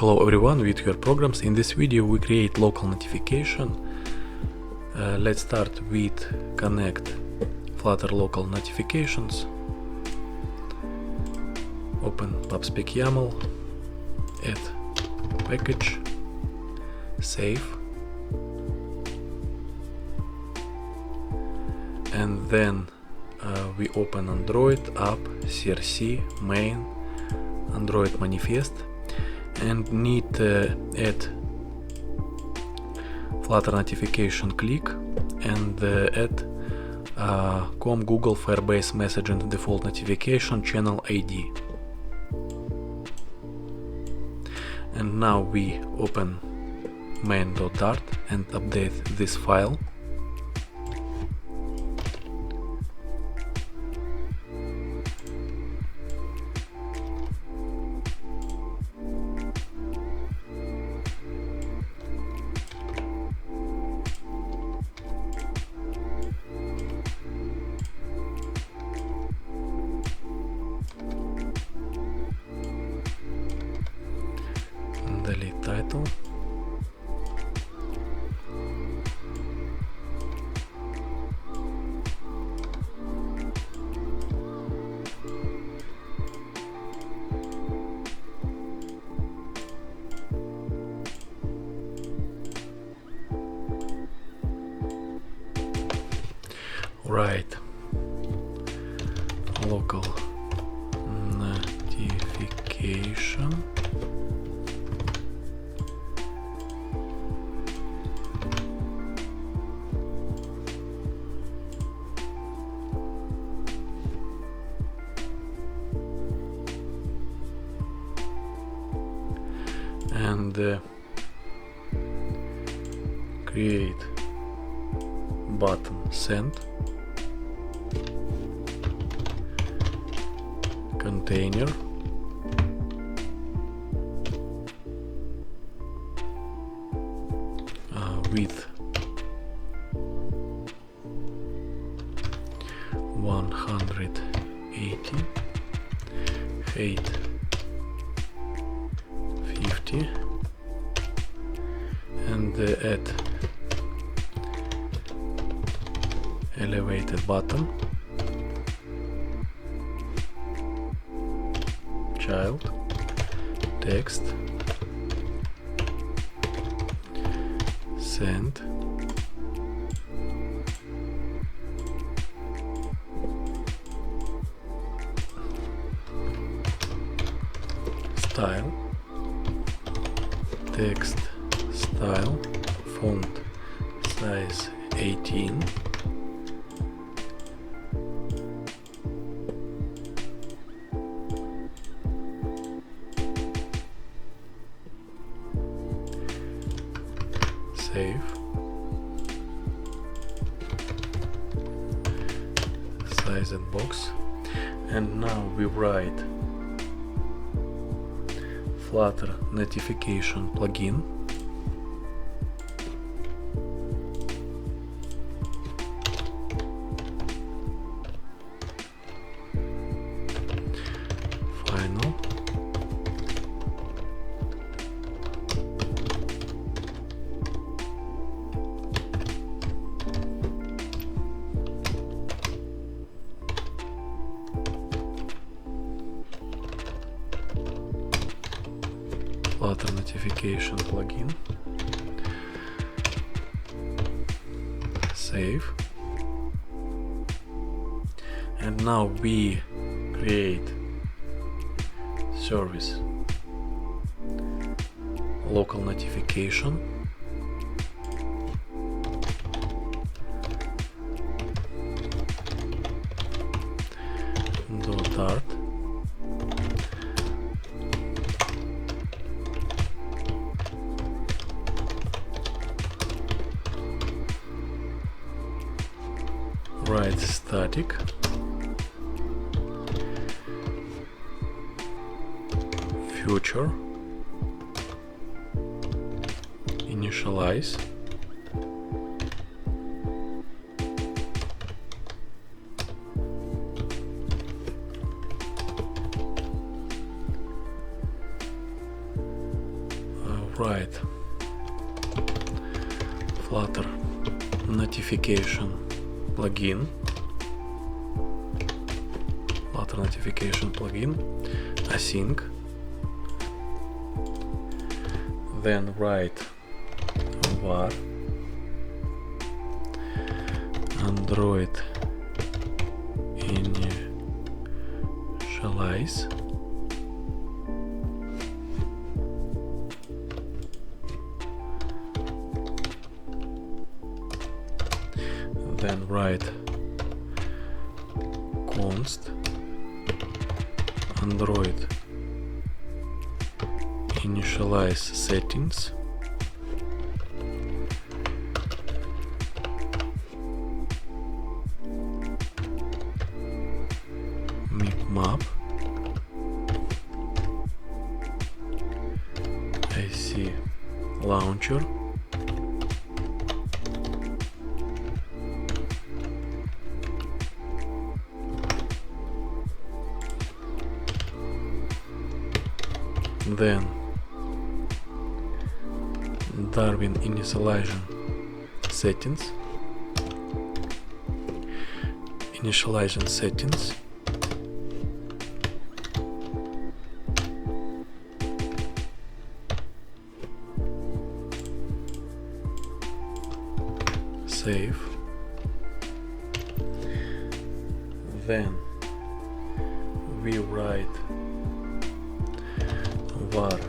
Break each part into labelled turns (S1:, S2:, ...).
S1: Hello everyone, with your programs. In this video we create local notification. Let's start with connect Flutter local notifications. Open pubspec YAML, add package, save, and then we open Android app, CRC, main, Android manifest, and need add Flutter notification click and add com Google Firebase messaging default notification channel ID. And now we open main.dart and update this file. Delete title. Right. Local notification. And create button send, container, width 180, height 50, and add elevated button, child, text, send, style, text style, font size 18, save, size and box, and now we write Flutter notification plugin. Final. Flutter notification plugin. Save. And now we create service local notification. .dart. Write static, future, initialize, write Flutter notification plugin, async, then write var Android initialize, then write const Android initialize settings, map IC launcher, then Darwin initialization settings, save, then we write var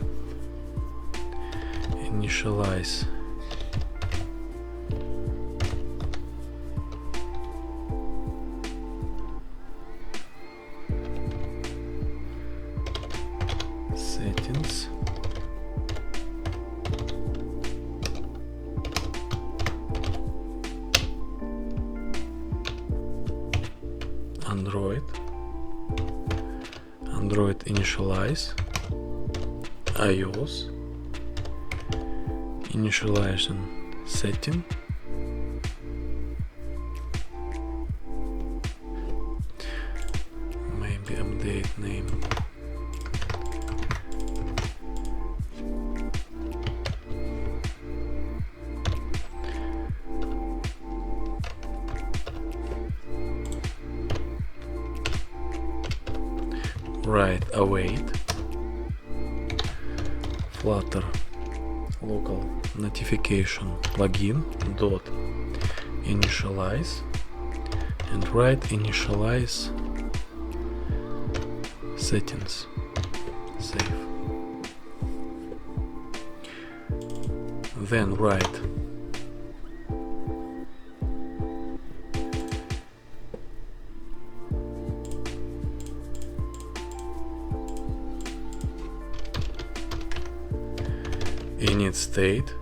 S1: initialize settings, Android initialize, iOS initialization setting, maybe update name, write await Flutter local notification plugin dot initialize, and write initialize settings, save, then write init state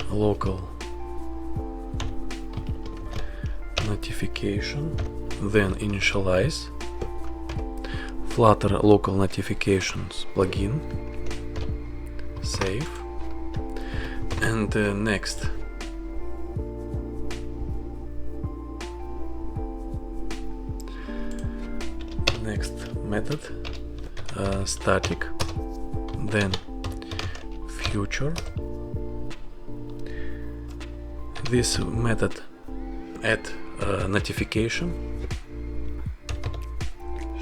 S1: local notification, then initialize Flutter local notifications plugin, save, and next method static, then future. This method add notification,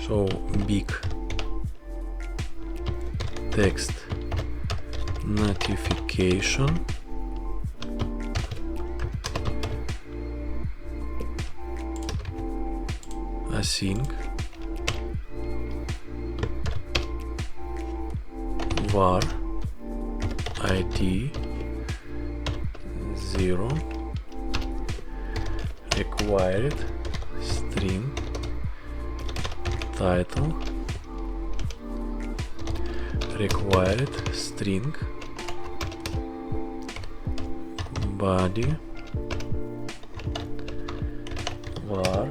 S1: so big text notification async var id 0 acquired string title required string body var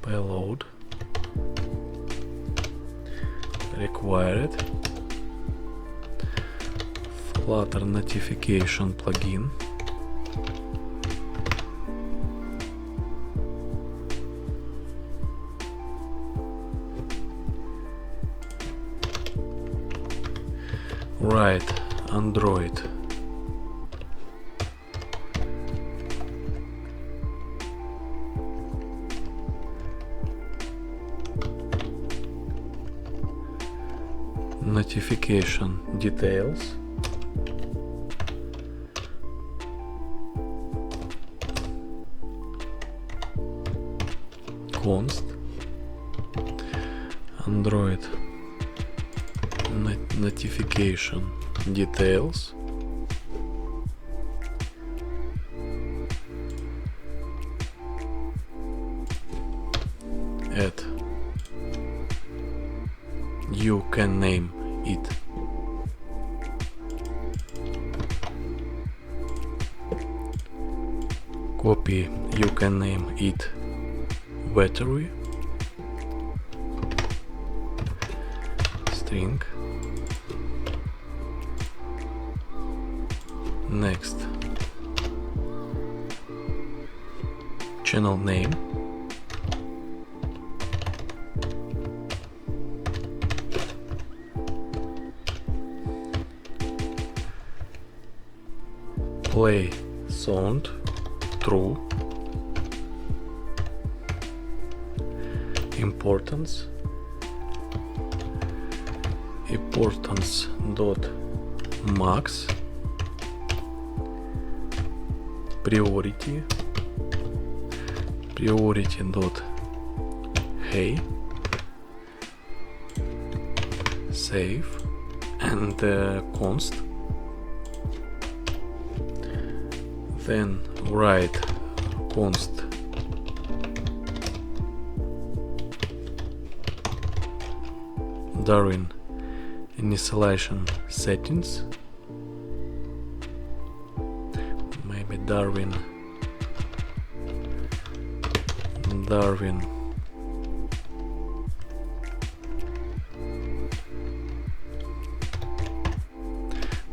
S1: payload required Flutter notification plugin write Android notification details. Const Android notification details add. You can name it copy. You can name it battery string. Next, channel name, play sound true, importance dot max, priority dot hey, save, and const. Then write const Darwin initialization settings, maybe Darwin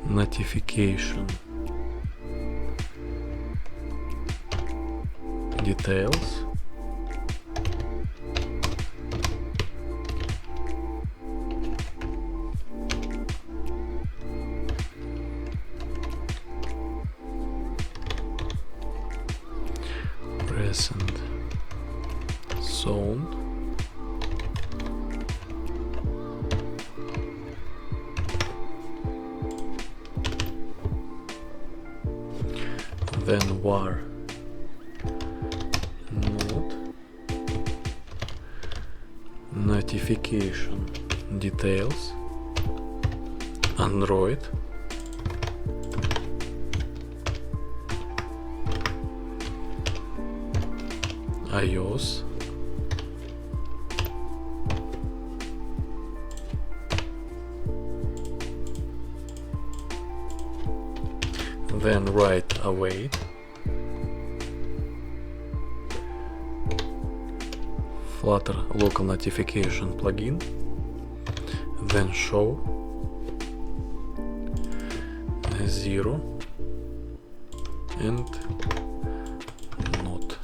S1: notification details, present sound, then var not notification details Android iOS then write await Flutter local notification plugin, then show 0 and not.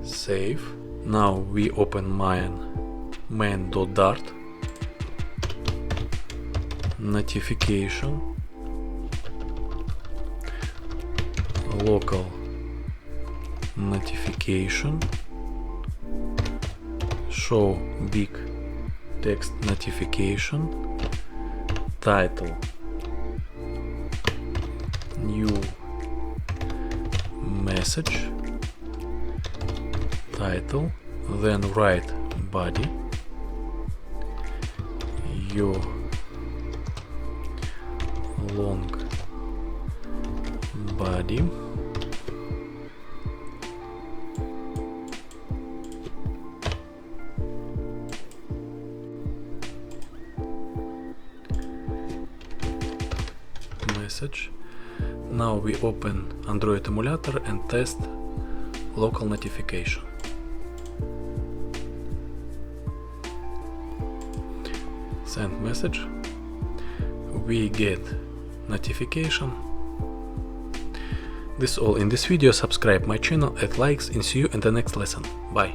S1: Save. Now we open main.dart notification local notification show big text notification title new message title, then write body your long body message. Now we open Android emulator and test local notification. Send message. We get notification. This is all in this video. Subscribe my channel, add likes, and see you in the next lesson. Bye.